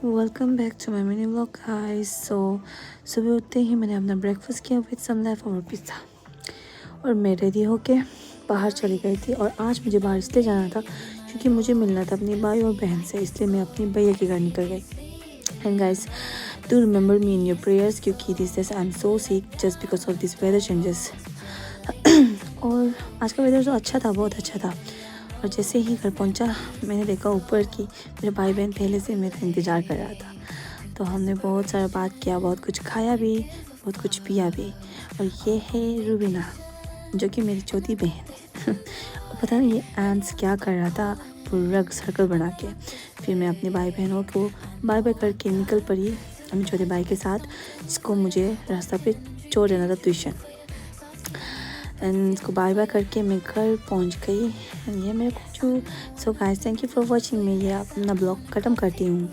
Welcome back to my mini vlog guys. सुबह उठते ही मैंने अपना ब्रेकफास्ट किया with some leftover pizza और मैं रेडी होके बाहर चली गई थी। और आज मुझे बाहर इसलिए जाना था क्योंकि मुझे मिलना था अपनी भाई और बहन से, इसलिए मैं अपनी भैया के घर निकल गई। And guys, do remember me in your prayers क्योंकि this days I am so sick just because of this weather changes. और आज का वेदर तो अच्छा था, बहुत अच्छा था। और जैसे ही घर पहुंचा मैंने देखा ऊपर कि मेरे भाई बहन पहले से मेरा इंतज़ार कर रहा था। तो हमने बहुत सारा बात किया, बहुत कुछ खाया भी, बहुत कुछ पिया भी। और ये है रूबीना जो कि मेरी छोटी बहन है। और पता नहीं ये एंड्स क्या कर रहा था, पूरा सर्कल बना के। फिर मैं अपने भाई बहनों को बाय बाय करके निकल पड़ी अपने छोटे भाई के साथ, जिसको मुझे रास्ता पे छोड़ देना था ट्यूशन। एंड इसको बाय बाय करके मैं घर पहुंच गई। एंड ये मेरे कुछ। So guys, thank you for watching. मैं ये अपना ब्लॉग ख़त्म करती हूँ।